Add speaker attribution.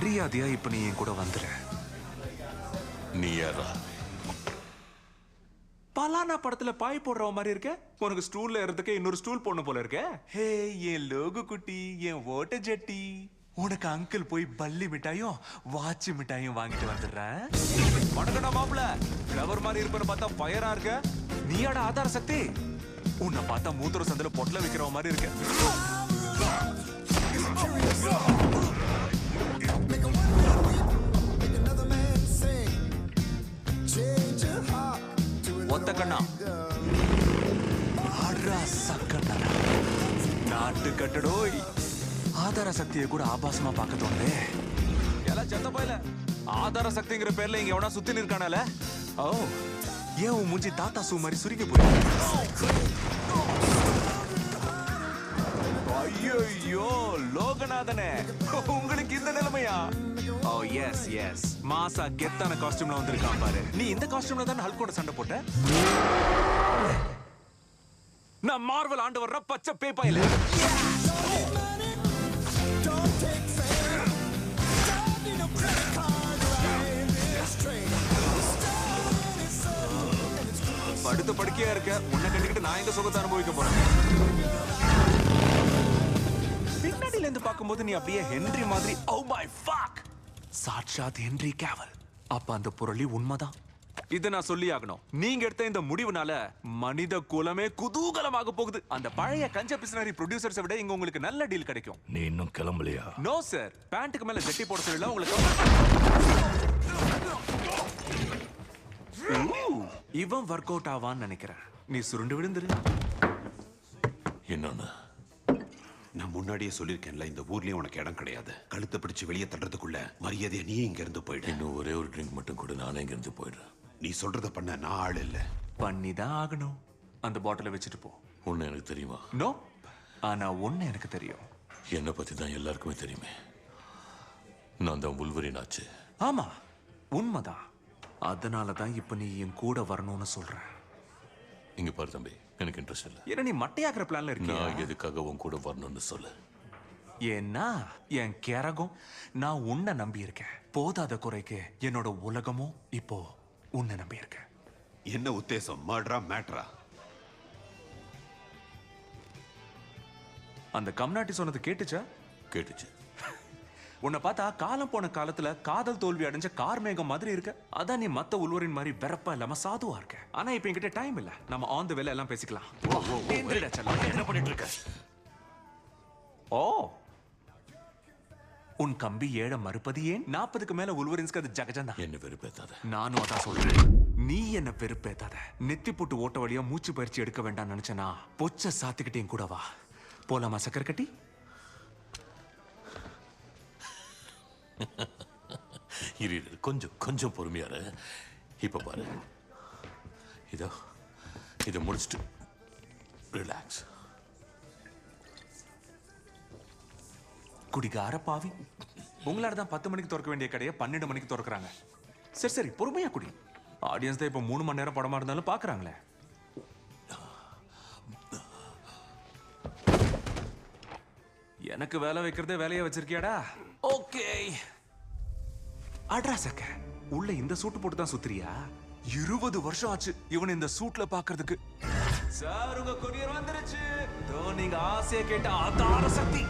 Speaker 1: மரியாதையா இப்ப நீ என் கூட வந்துரு.
Speaker 2: நீ யாரா?
Speaker 1: பலானா படத்துல பாய் போடுற மாதிரி இருக்க. உனக்கு ஸ்டூல்ல ஏறதுக்கு இன்னொரு ஸ்டூல் போடணும் போல இருக்க. ஹே என் லோகு குட்டி, என் ஓட்ட ஜட்டி. உனக்கு அங்கிள் போய் பல்லி மிட்டாயும் வாட்ச் மிட்டாயும் வாங்கிட்டு வந்துடுறேன். வணக்கம்டா மாப்பிள. ஃப்ளவர் மாதிரி இருப்பேன்னு பார்த்தா பயரா இருக்க. நீயாட ஆதார சக்தி. உன்னை பார்த்தா மூத்திர சந்தில பொட்டல வைக்கிற மாதிரி இருக்க. ஒத்த கண்ணா நாட்டு கட்டடோய். ஆதார சக்தியை கூட ஆபாசமா பார்க்க தோணுதே. எல்லாம் செத்த போயில. ஆதார சக்திங்கிற பேர்ல இங்க எவனா சுத்தி நிற்கானால. ஓ ஏன் உன் மூஞ்சி தாத்தா சூ மாதிரி சுருக்கி போயிருக்கு. ஐயோ லோகநாதனே, உங்களுக்கு இந்த நிலைமையா? ஓ எஸ் எஸ், மாசா கெத்தான காஸ்டியூம்ல வந்திருக்கான் பாரு. நீ இந்த காஸ்டியூம்ல தான் ஹல்கோட சண்டை போட்ட. நான் மார்வல் ஆண்டு வர்ற பச்சை பேப்பாயில. படுத்த படுக்கையா இருக்க. உன்னை கட்டிக்கிட்டு நான் எங்க சுகத்தை அனுபவிக்க போறேன். பின்னாடில இருந்து பார்க்கும்போது நீ அப்படியே ஹென்றி மாதிரி. ஓ மை ஃபக், சாட்சாத் ஹென்றி கேவல். அப்ப அந்த புரளி உண்மைதான். இதை நான் சொல்லி ஆகணும். நீங்க எடுத்த இந்த முடிவுனால மனித குலமே குதூகலமாக போகுது. அந்த பழைய கஞ்ச பிசினரி ப்ரொடியூசர்ஸை விட இங்க உங்களுக்கு நல்ல டீல் கிடைக்கும்.
Speaker 2: நீ இன்னும் கிளம்பலையா?
Speaker 1: நோ சார், பேண்ட்டுக்கு மேல ஜட்டி போட சொல்லல உங்களுக்கு. இவன் ஒர்க் அவுட் ஆவான்னு நினைக்கிறேன். நீ சுருண்டு விழுந்துரு.
Speaker 2: என்னன்னு
Speaker 3: நான் முன்னாடியே சொல்லியிருக்கேன்ல, இந்த ஊர்லயும் உனக்கு இடம் கிடையாது. கழுத்தை பிடிச்சு வெளியே தள்ளுறதுக்குள்ள மரியாதையை நீ இங்க இருந்து போயிடு.
Speaker 2: இன்னும் ஒரே ஒரு ட்ரிங்க் மட்டும் கூட, நானே இங்க இருந்து போயிடுறேன்.
Speaker 3: நீ சொல்றத பண்ண நான் ஆள் இல்ல.
Speaker 1: பண்ணிதான் ஆகணும். அந்த பாட்டிலை வச்சுட்டு போ.
Speaker 2: ஒன்னு எனக்கு தெரியுமா?
Speaker 1: நோ, ஆனா ஒன்னு எனக்கு தெரியும்.
Speaker 2: என்னை பத்தி தான் எல்லாருக்குமே தெரியுமே. நான் தான் உல்வரின் ஆச்சு.
Speaker 1: ஆமா உண்மைதான். அதனாலதான் இப்ப நீ என் கூட வரணும்னு சொல்றேன்.
Speaker 2: இங்க பாரு தம்பி, எனக்கு இன்ட்ரெஸ்ட் இல்ல.
Speaker 1: ஏன்னா நீ மட்டையாக்குற பிளான்ல இருக்கியா?
Speaker 2: நான் எதுக்காக உன் கூட வரணும்னு சொல்லு.
Speaker 1: ஏன்னா என் கேரகம் நான் உன்னை நம்பி இருக்கேன். போதாத குறைக்கு என்னோட உலகமும் இப்போ உன்னை நம்பி இருக்கேன்.
Speaker 3: என்ன உத்தேசம்? மர்டரா மேட்டரா?
Speaker 1: அந்த கம்நாட்டி சொன்னது கேட்டுச்சா?
Speaker 2: கேட்டுச்சு.
Speaker 1: உன்னை பார்த்தா காலம் போன காலத்துல காதல் தோல்வி அடைஞ்ச கார்மேகம் மாதிரி இருக்க. அதான் நீ மத்த உள்வரின் மாதிரி வெறப்பா இல்லாம சாதுவா இருக்க. ஆனா இப்ப என்கிட்ட டைம் இல்ல. நம்ம ஆன் தி வேல எல்லாம் பேசிக்கலாம்.
Speaker 2: என்ன பண்ணிட்டு இருக்க?
Speaker 1: ஓ, உன் கம்பி ஏழ மறுப்பது ஏன்? 40க்கு மேல உள்வரின்ஸ்க்கு அது ஜகஜந்தா.
Speaker 2: என்ன வெறுப்பேத்தாத.
Speaker 1: நானும் அதான் சொல்றேன். நீ என்ன பெருப்பேத்தாத. நெத்தி போட்டு ஓட்ட வழியா மூச்சு பயிற்சி எடுக்க வேண்டாம்னு நினைச்சனா பொச்ச சாத்துக்கிட்டேன் கூட வா. போலாமா சக்கர கட்டி?
Speaker 2: இரு, கொஞ்சம் கொஞ்சம் பொறுமையாரு. இப்ப பாரு, இதை முடிச்சுட்டு ரிலாக்ஸ்.
Speaker 1: குடிகார பாவி, உங்களால தான் 10 மணிக்கு திறக்க வேண்டிய கடையை 12 மணிக்கு திறக்கிறாங்க. சரி சரி, பொறுமையா குடி. ஆடியன்ஸ் தான் இப்ப 3 மணி நேரம் படமா இருந்தாலும் பாக்குறாங்களே. எனக்கு வேலை வைக்கிறதே வேலையை வச்சிருக்கியாடா? ஓகே. அட்ரா சக்க, உள்ள இந்த சூட்டு போட்டு தான் சுத்துறியா? 20 வருஷம் ஆச்சு இவன் இந்த சூட்ல பாக்குறதுக்கு. சார், உங்க கொரியர் வந்துருச்சு. நீங்க ஆசையை கேட்ட ஆதார சக்தி.